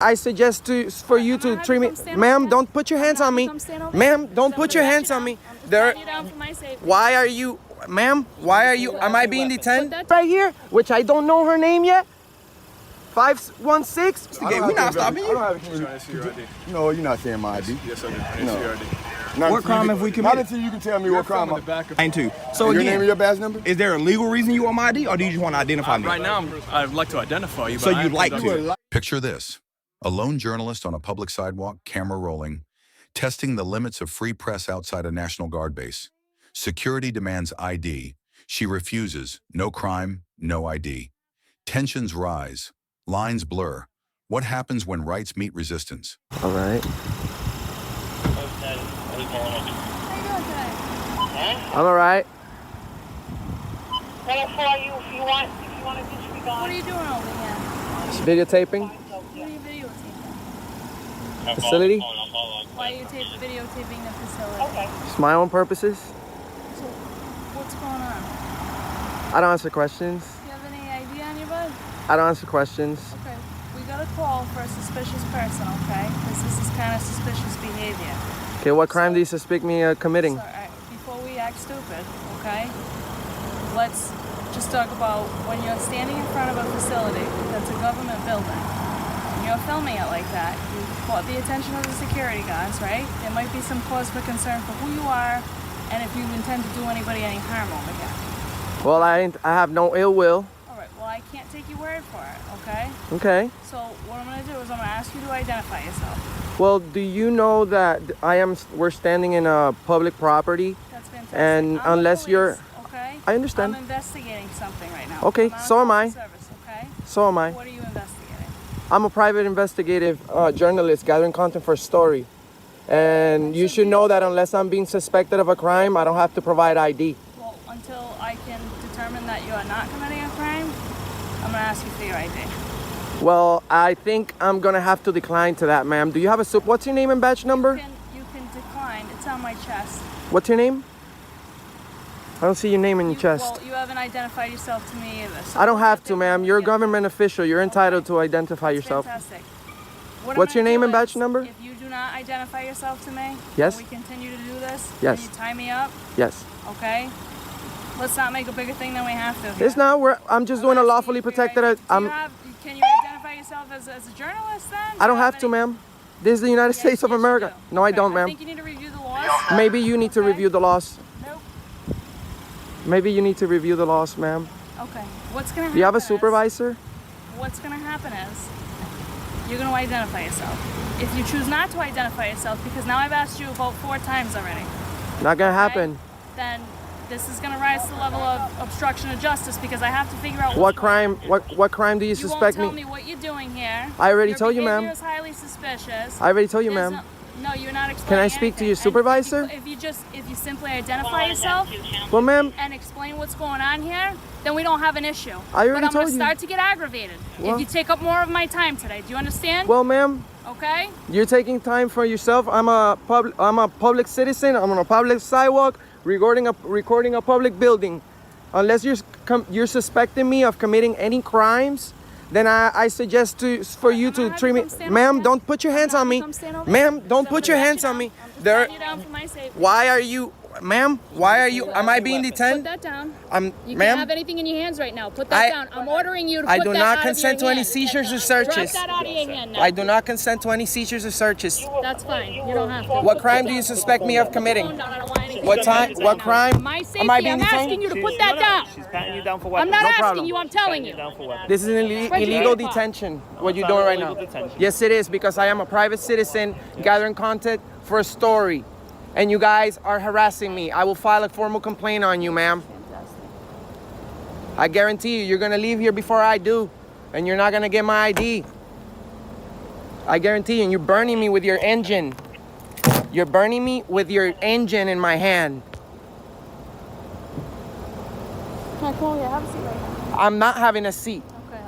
I suggest for you to treat me, ma'am. Don't put your hands on me, ma'am. Don't put your hands on me. There. Why are you, ma'am? Why are you? Am I being detained right here? Which I don't know her name yet. 516. We're not stopping you. No, you're not saying my ID. Yes, I did. No. What crime have we committed? Not until you can tell me what crime. So your name and your badge number? Is there a legal reason you want my ID, or do you just want to identify me? Right now, I'd like to identify you. So you'd like to? Picture this. A lone journalist on a public sidewalk, camera rolling, testing the limits of free press outside a National Guard base. Security demands ID. She refuses. No crime, no ID. Tensions rise. Lines blur. What happens when rights meet resistance? All right. I'm all right. What are you doing over here? Videotaping. What are you videotaping? Facility. Why are you videotaping the facility? Okay. Just my own purposes. So, what's going on? I don't answer questions. Do you have any ID on your butt? I don't answer questions. Okay. We got a call for a suspicious person, okay? Because this is kind of suspicious behavior. Okay, what crime do you suspect me of committing? So, before we act stupid, okay? Let's just talk about when you're standing in front of a facility that's a government building, and you're filming it like that, you caught the attention of the security guards, right? There might be some cause for concern for who you are and if you intend to do anybody any harm over here. Well, I have no ill will. All right, well, I can't take your word for it, okay? Okay. So what I'm going to do is I'm going to ask you to identify yourself. Well, do you know that we're standing in a public property? That's fantastic. And I'm unless the you're... police, okay? I understand. I'm investigating something right now. Okay, so am I. Service, okay? So am I. What are you investigating? I'm a private investigative journalist gathering content for a story. And you should know that unless I'm being suspected of a crime, I don't have to provide ID. Well, until I can determine that you are not committing a crime, I'm going to ask you for your ID. Well, I think I'm going to have to decline to that, ma'am. Do you have a... What's your name and badge number? You can decline. It's on my chest. What's your name? I don't see your name in your chest. Well, you haven't identified yourself to me either. So I don't have to, ma'am. You're a government official. You're entitled to identify yourself. Fantastic. What's your name and badge number? If you do not identify yourself to me, yes. and we continue to do this, yes. and you tie me up, yes. Okay? Let's not make a bigger thing than we have to. Here. It's not. I'm just doing a lawfully protected... Can you identify yourself as a journalist then? I don't have to, ma'am. This is the United States of America. No, I don't, ma'am. I think you need to review the laws. Maybe you need to review the laws. Nope. Maybe you need to review the laws, ma'am. Okay. What's going to happen? Do you have a supervisor? What's going to happen is you're going to identify yourself. If you choose not to identify yourself, because now I've asked you about 4 times already. Not going to happen. Then this is going to rise to the level of obstruction of justice because I have to figure out what crime. What crime do you suspect me? You won't tell me what you're doing here. I already told you, ma'am. Your behavior is highly suspicious. I already told you, ma'am. No, you're not explaining. Can I speak to your supervisor? If you simply identify yourself, well, ma'am, and explain what's going on here, then we don't have an issue. I already told you. But I'm going to start to get aggravated if you take up more of my time today. Do you understand? Well, ma'am. Okay. You're taking time for yourself. I'm a public citizen. I'm on a public sidewalk recording a public building. Unless you're suspecting me of committing any crimes, then I suggest for you to treat me, ma'am. Don't put your hands on me, ma'am. Don't put your hands on me. There. Why are you, ma'am? Why are you? Am I being detained? Put that down. ma'am. You can't have anything in your hands right now. Put that down. I'm ordering you to put that out of your hand. I do not consent to any seizures or searches. Drop that out of your hand now. I do not consent to any seizures or searches. That's fine. You don't have to. What crime do you suspect me of committing? What crime? Am I asking you to put that down. She's patting you down for what? I'm not asking you. I'm telling you. This is an illegal detention. What you're doing right now? Yes, it is, because I am a private citizen gathering content for a story. And you guys are harassing me. I will file a formal complaint on you, ma'am. I guarantee you're gonna leave here before I do, and you're not gonna get my ID. I guarantee you, and you're burning me with your engine. You're burning me with your engine in my hand. Can I call you? Have a seat right now. I'm not having a seat. Okay,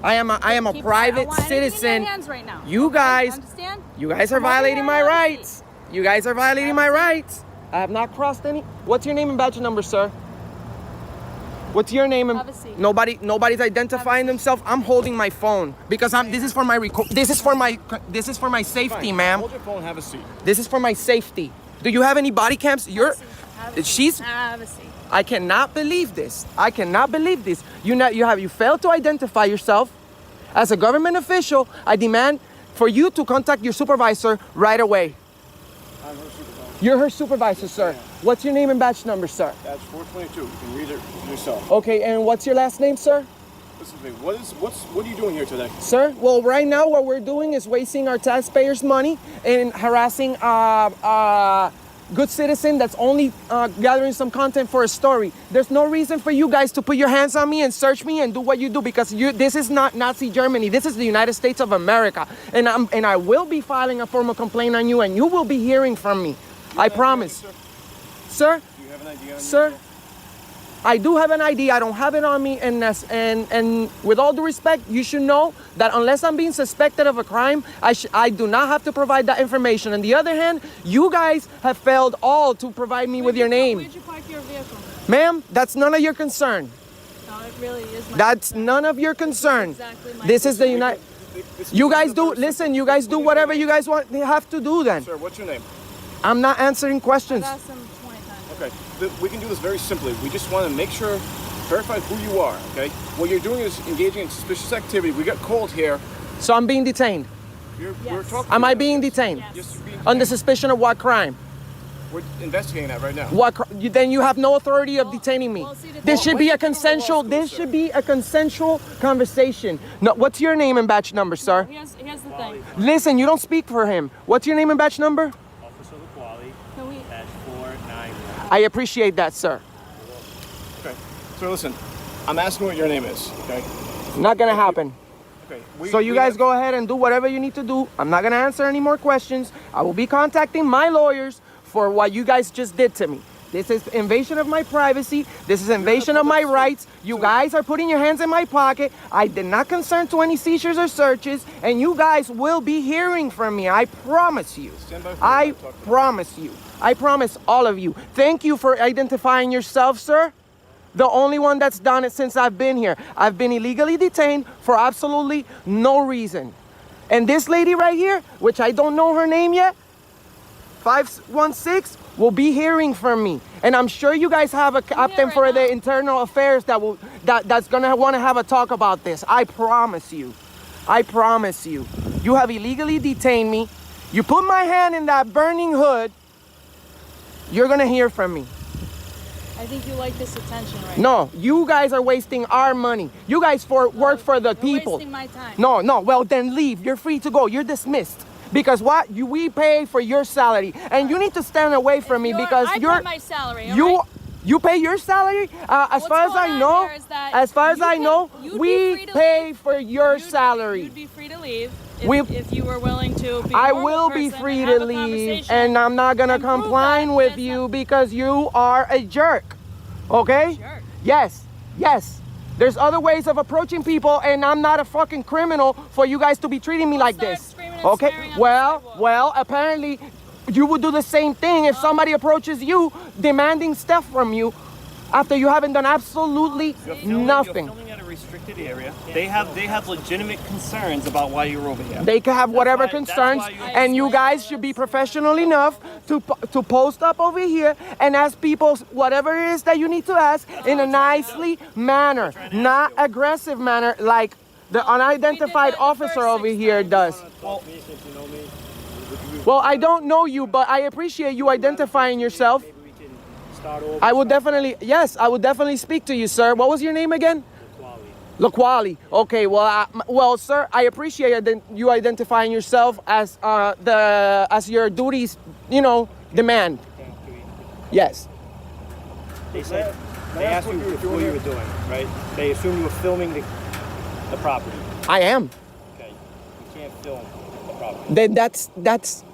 I am a private citizen. Right now. You guys, understand? You guys are violating my rights. You guys are violating my rights. I have not crossed any. What's your name and badge number, sir? What's your name? Have a seat. Nobody's identifying themselves. I'm holding my phone because this is for my safety, ma'am. Hold your phone, have a seat. This is for my safety. Do you have any body cams? Have a seat. Have a seat. I cannot believe this. I cannot believe this. You failed to identify yourself as a government official. I demand for you to contact your supervisor right away. I'm her supervisor. You're her supervisor, sir. What's your name and badge number, sir? That's 422. You can read it yourself. Okay, and what's your last name, sir? Listen to me. What are you doing here today? Sir, well, right now what we're doing is wasting our taxpayers' money and harassing good citizen that's only gathering some content for a story. There's no reason for you guys to put your hands on me and search me and do what you do because this is not Nazi Germany. This is the United States of America. And I will be filing a formal complaint on you and you will be hearing from me. I promise. Sir? Do you have an ID on Sir? you? I do have an ID. I don't have it on me, and with all due respect, you should know that unless I'm being suspected of a crime, I do not have to provide that information. On the other hand, you guys have failed all to provide me with your name. Where'd you park your vehicle? Ma'am, that's none of your concern. No, it really is my That's concern. none of your concern. Exactly my This is the concern. United. You guys do. Listen, you guys do whatever you guys want. They have to do then. Sir, what's your name? I'm not answering questions. I've asked him 20 times. Okay. We can do this very simply. We just want to make sure, verify who you are, okay? What you're doing is engaging in suspicious activity. We got called here. So I'm being detained. We're Yes. talking Am I about being this. detained? Yes. Yes, you're being Under detained. suspicion of what crime? We're investigating that right now. Then you have no authority of Well, detaining me. well, see, the This thing- should be a When did you go to law consensual. school, This sir? should be a consensual conversation. No, what's your name and badge number, sir? Here's the thing. Listen, you don't speak for him. What's your name and badge number? Officer Quali, Can we? dash 491. I appreciate that, sir. Okay. So listen, I'm asking what your name is, okay? Not gonna happen. Okay. So you guys go ahead and do whatever you need to do. I'm not gonna answer any more questions. I will be contacting my lawyers for what you guys just did to me. This is invasion of my privacy. This is invasion of my rights. You guys are putting your hands in my pocket. I did not consent to any seizures or searches, and you guys will be hearing from me. I promise you. Stand by for I me. Talk to me. promise you. I promise all of you. Thank you for identifying yourself, sir. The only one that's done it since I've been here. I've been illegally detained for absolutely no reason. And this lady right here, which I don't know her name yet, 516, will be hearing from me. And I'm sure you guys have a captain right for now. the internal affairs that's gonna wanna have a talk about this. I promise you. I promise you. You have illegally detained me. You put my hand in that burning hood, you're gonna hear from me. I think you like this attention right No, you guys are wasting our money. You guys work for the You're people. wasting my time. No, well then leave. You're free to go. You're dismissed. Because what? We pay for your salary. And you need to stand away from me because I you're pay my salary. you alright? you pay your salary? As What's far as going I on know, here is that as far as you I can- know, you'd be we free to pay leave. for your You'd salary. be free to leave We- if you were willing to be I a normal will be person free and to have a leave, conversation and I'm not gonna and prove comply that with it's you not- because you are a jerk. Okay? Jerk. Yes. There's other ways of approaching people, and I'm not a fucking criminal for you guys to be treating me like start this. screaming and Okay? swearing on the sidewalk. Well, apparently you would do the same thing if somebody approaches you demanding stuff from you after you haven't done absolutely nothing. You're filming at a restricted area. They have legitimate concerns about why you're over here. They can have whatever why- that's concerns, why you- and you guys should be professional enough to post up over here and ask people whatever it is that you need to ask in a nicely manner, not aggressive manner like the unidentified the officer first over 6 here times. does. Well, I don't know you, but I appreciate you identifying yourself. Maybe we can start over. I would definitely speak to you, sir. What was your name again? Laquali. Okay, well, sir, I appreciate you identifying yourself as your duties, demand. Yes. They said they asked you what you were doing, right? They assumed you were filming the property. I am. Okay. You can't film the property. Then that's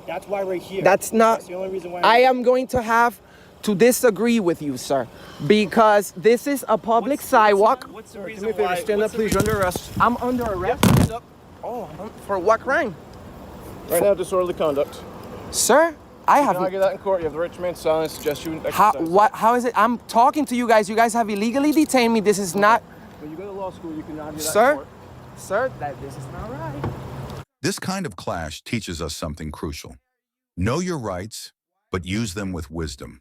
That's why we're here. That's not. That's the only reason why. I am going to have to disagree with you, sir, because this is a public sidewalk. What's the Sir, reason do me a favor, why? stand what's up, the please. You're under arrest. I'm under arrest. Stand up. Oh, for what crime, Right now, disorderly conduct. sir? I Can I have. get that in court? You have the right to remain silent. Suggest you exercise. How? What? How is it? I'm talking to you guys. You guys have illegally detained me. This is not. When you go to law school, you can argue that in Sir, court. sir, this is not right. This kind of clash teaches us something crucial. Know your rights, but use them with wisdom.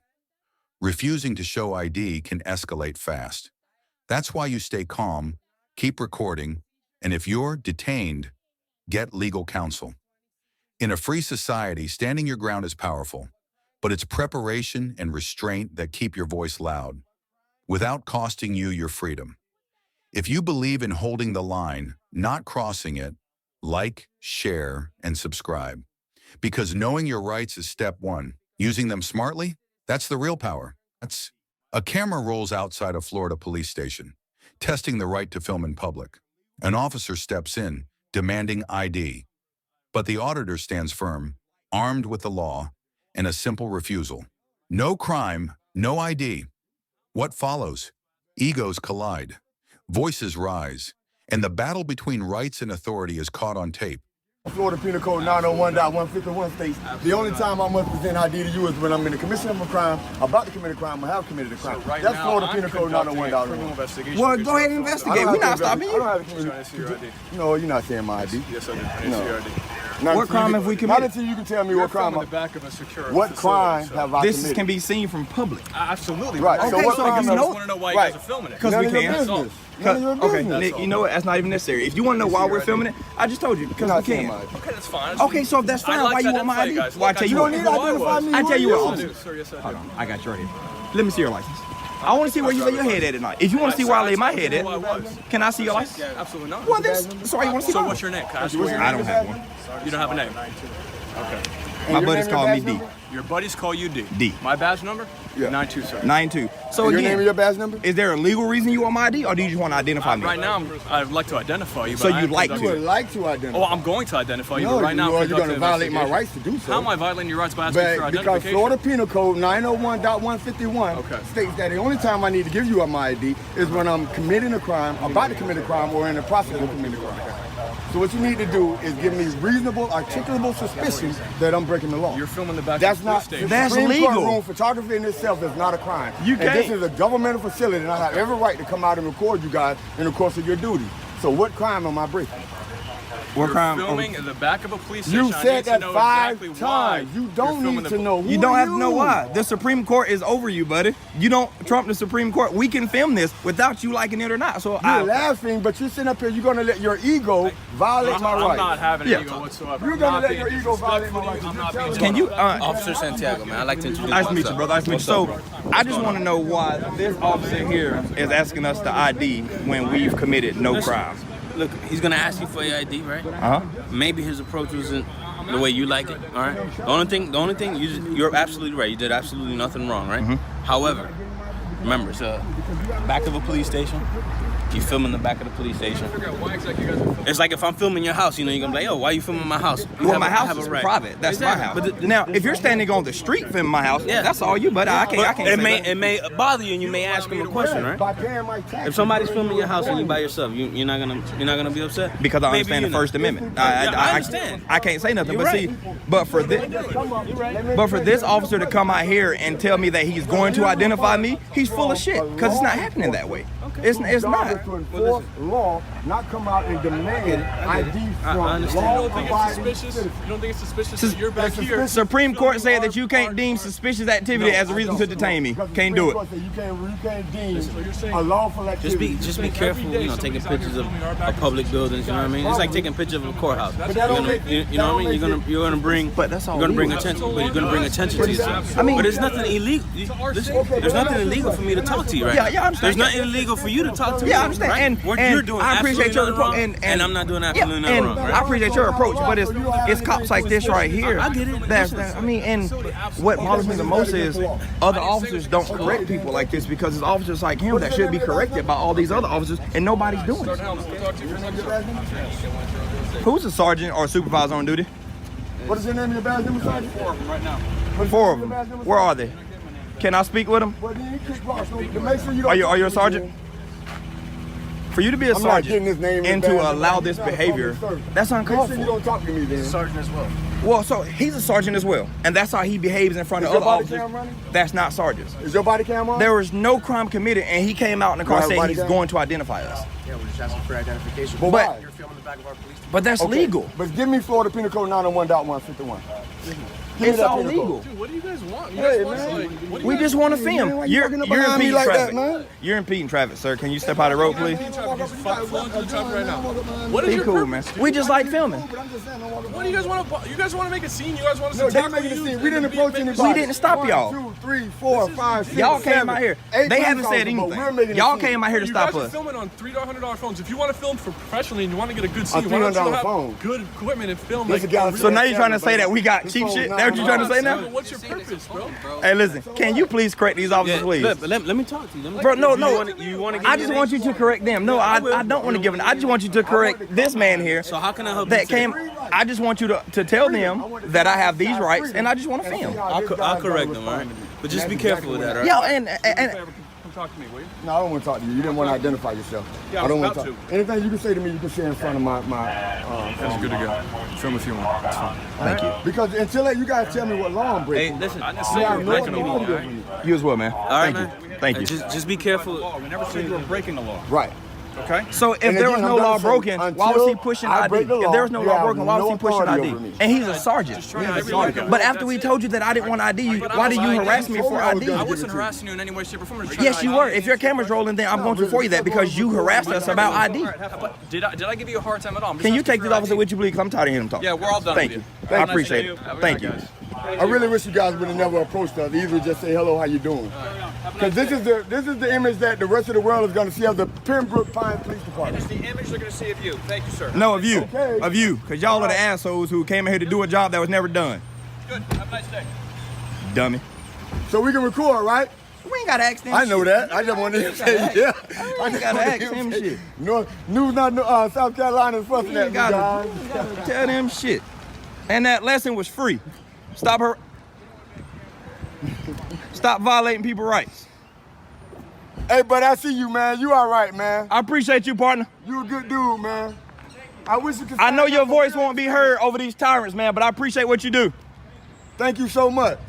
Refusing to show ID can escalate fast. That's why you stay calm, keep recording, and if you're detained, get legal counsel. In a free society, standing your ground is powerful, but it's preparation and restraint that keep your voice loud, without costing you your freedom. If you believe in holding the line, not crossing it, like, share, and subscribe. Because knowing your rights is step one. Using them smartly, that's the real power. A camera rolls outside a Florida police station, testing the right to film in public. An officer steps in, demanding ID. But the auditor stands firm, armed with the law, and a simple refusal. No crime, no ID. What follows? Egos collide, voices rise, and the battle between rights and authority is caught on tape. Florida Penal Code 901.151 states the only time I must present ID to you is when I'm in the commission of a crime, about to commit a crime, or have committed a crime. Right That's now, Florida I'm Penal Code conducting a 901.1. criminal investigation. Well, go ahead and investigate. We're not stopping I you. don't have a Trying to see your ID. No, you're not saying my ID. Yes, I do. I need to see your ID. Not What until crime you- have we Not committed? until you can tell me You're what crime. filming the back of a secure What facility, crime so- have I This committed? can be seen from public. Absolutely. Right. Okay, So what so crime you have- I know- just want to know why you right. guys are filming it. Because None we of your can. business. None of your Okay, business. Nick, you know what? That's not even necessary. If you want to know why we're filming it, I just told you. Because You're we not saying can. my ID. Okay, that's fine. Okay, so if that's fine, why you want my ID? Well, I tell you You what. don't need to identify me. I tell you Who what, are you? officer. Sir, yes, I do. Hold on, I got your here. Let me see your license. I want to see where you lay your head at tonight. If you want to see where I lay my head at, can I see your license? Absolutely not. Well, this. So you want to see So mine? what's your name? Can I ask you What's what your I your don't name have one. is? You don't have a name. Okay. And My your buddies name call and me badge D. number? Your buddies call you D. D. My badge number? Yeah. 92, sir. 9-2. So And your name and again, your badge number? is there a legal reason you want my ID, or do you just want to identify me? Right now, I'd like to identify you. But So I you'd am like You conducting- would like to identify. Oh, I'm going to identify you, No, but right now, you're I'm going to conducting violate my investigation. rights to do so. How am I violating your rights by asking for your But because identification? Florida Penal Code 901.151 Okay. states that the only time I need to give you my ID is when I'm committing a crime, about to commit a crime, or in the process of committing a crime. So what you need to do is give me reasonable, articulable suspicion that I'm breaking the law. You're filming the back That's of the not. police station. That's Supreme legal. Courtroom photography in itself is not a crime. You And this can't. is a governmental facility, and I have every right to come out and record you guys in the course of your duty. So what crime am I breaking? What You're crime? filming in the back of a police station. You I said need to that know 5 exactly why times. You you're don't filming need the to know. Who You don't are have to know you? why. The Supreme Court is over you, buddy. You don't trump the Supreme Court. We can film this without you liking it or not. So You're laughing, but you're sitting up here. You're gonna let your ego violate my I'm rights. not having Yeah. an ego whatsoever. You're I'm gonna not let being your ego violate my disrespectful. rights. I'm not being Can you? Officer Santiago, man. I'd like to introduce Nice to meet you, myself. brother. Nice to meet you. So, I just want to know why this officer here is asking us to ID when we've committed no crime. Look, he's gonna ask you for your ID, right? Uh huh. Maybe his approach wasn't the way you like it. All right. The only thing, you're absolutely right. You did absolutely nothing wrong, right? However, remember, it's back of a police station. You film in the back of the police station. It's like if I'm filming your house, you know, you're gonna be like, "Oh, why are you filming my house?" Well, my house is private. That's my house. But Now, if you're standing on the street filming my house, Yeah. that's all you. But I can't. I can't. It say may that. it may bother you, and you may ask him a question, right? By paying my taxes. If somebody's filming your house and you by yourself, you're not gonna be upset Because I Maybe understand the you're not. First Amendment. Yeah, I understand. I can't say nothing. You're But right. see, but for this officer to come out here and tell me that he's going to identify me, he's full of shit. Because it's not happening that way. It's Job not. is to enforce law, not come out and demand ID from understand. You don't think it's law-abiding suspicious? citizens. You don't think it's suspicious that you're back here? Supreme Court said that you can't deem suspicious activity as a reason to detain me. Because the Can't do Supreme it. Court said you can't deem a lawful activity. Just be careful, you know, taking pictures of public buildings. You know what I mean? It's like taking pictures of a courthouse. that You're don't gonna, make- you know what I mean? You're gonna bring, But that's all you're gonna bring legal. attention, but you're gonna bring attention to yourself. I mean- but there's nothing illegal. Listen, there's nothing illegal for me to talk to you right Yeah, now. yeah, I understand. There's nothing illegal for you to talk to me. Yeah, I understand. Right? And- What and you're doing, I appreciate absolutely your nothing approach, wrong, and I'm not doing Yeah, absolutely nothing and wrong. Right? I appreciate your approach, but it's cops like this right here. I get it. That's I mean, and what bothers me the most is other officers don't correct people like this because it's officers like him that should be corrected by all these other officers, and nobody's doing it. Who's a sergeant or a supervisor on duty? What is your name and your badge number, Sergeant? Right now. Four of them. Where are they? Can I speak with them? Well, then you kick rocks. To make sure you don't Are you a sergeant? For you to be a I'm not getting his sergeant name and in the to bag. allow I'm this not a behavior, public servant. that's Make uncalled sure you for. don't talk to me then. Sergeant as well. Well, so he's a sergeant as well, and that's how he behaves in front Is of your other body officers. cam running? That's not sergeants. Is your body cam on? There was no crime committed, and he came out in the car You have saying body he's cam? going to identify us. Yeah, we're just asking for identification. But But- why? You're filming the back of our police. But that's Okay, legal. But give me Florida Penal Code 901.151. Give me It's that all penal legal. code. Dude, what do you guys want? You Hey, guys want man. like, what do you We guys just want to man, film. why you You're walking up you're behind me impeding like that, traffic. man? You're impeding traffic, sir. Can you step out of the road, please? flowing through the traffic right now? What is Be your cool, purpose? man. We just like filming. What do you guys want to? You guys want to make a scene? You guys want us No, to they tackle making a you? scene. We didn't approach anybody. We didn't stop y'all. 1, 2, 3, 4, 5, 6, Y'all came 7, out here. 8 They haven't police said officers, but we're anything. making a Y'all scene. came out here to You stop guys are us. filming on $300 phones. If you want to film professionally and you want to get a good A scene, why don't you $300 have phone. good equipment and film? There's Like, a guy- So now you're trying to say that we got cheap shit? That's what you're trying to say now? What's your purpose, bro? Hey, listen. Can you please correct these officers, please? Let me talk to you. Let me Bro, no, You no. wanna I just want you to correct them. No, I don't want to give it. I just want you to correct this man here. So how can I help That you today? came. I just want you to tell them that I have these rights and I just want to film. I'll correct them, all right? But just be careful with that, all right? Yo, and Come talk to me, will you? No, I don't want to talk to you. You didn't want to identify yourself. Yeah, I I don't was want to about talk. Anything you can say to me, you can say in front of my That's good to go. Film if you want. That's fine. thank you. because until you guys tell me what law I'm Hey, breaking. listen. I you didn't say have you no were breaking the law, authority all right? over me. You as well, man. All right, Thank man. you. Thank you. Just be careful. We never said you were breaking the law. Right. Okay? So if And there was again, no I'm law gonna say, broken, why was he until pushing I ID? break the If law, there was no you law have broken, why was no he pushing authority ID? over me. And he's a sergeant. Just trying to have your way. But after we told you that I didn't want ID, why did you harass me for I was ID? gonna I give wasn't it to you. harassing you in any way, shape, or form. Yes, you were. If your camera's rolling, then I'm going to for you that because you harassed us about ID. Did I give you a hard time at all? I'm just Can you asking take for this your officer ID. with you, please? Because I'm tired of hearing him talk. Yeah, we're all done Thank with you. you. I Have a nice appreciate day. it. Have a good Thank night, you. guys. I really wish you guys would have never approached us. Either just say hello, how you doing? Because this is the image that the rest of the world is going to see of the Pembroke Pines Police Department. It's the image they're going to see of you. Thank you, sir. No, of you. Okay. Of you. Because y'all are the assholes who came in here to do a job that was never done. Good. Have a nice day. Dummy. So we can record, right? We ain't got to ask them I know shit. that. I just wanted to say yeah. I just gotta wanted ask to him say- shit. No, South Carolina is fussing You at me, gotta guys. tell them shit. And that lesson was free. Stop her. Stop violating people's rights. Hey, but I see you, man. You all right, man. I appreciate you, partner. You a good dude, man. I wish you could. I know stand your up for voice me. won't be heard over these tyrants, man, but I appreciate what you do. Thank you so much.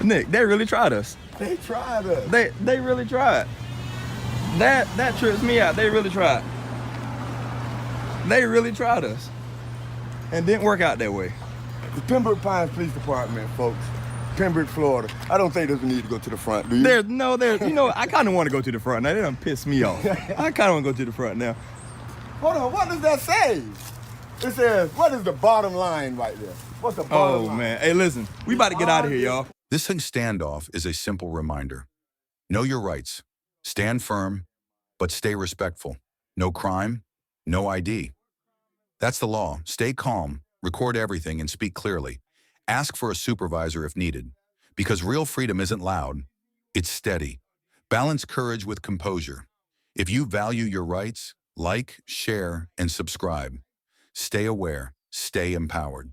Nick, they really tried us. They tried us. They really tried. That trips me out. They really tried. They really tried us. And didn't work out that way. The Pembroke Pines Police Department, folks. Pembroke, Florida. I don't think there's a need to go to the front, do you? There's you know, I kind of want to go to the front now. They done pissed me off. I kind of want to go to the front now. Hold on, what does that say? It says, what is the bottom line right there? What's the bottom Oh, line? man. Hey, listen. We about to get out of here, y'all. This standoff is a simple reminder. Know your rights. Stand firm, but stay respectful. No crime, no ID. That's the law. Stay calm, record everything, and speak clearly. Ask for a supervisor if needed, because real freedom isn't loud, it's steady. Balance courage with composure. If you value your rights, like, share, and subscribe. Stay aware, stay empowered.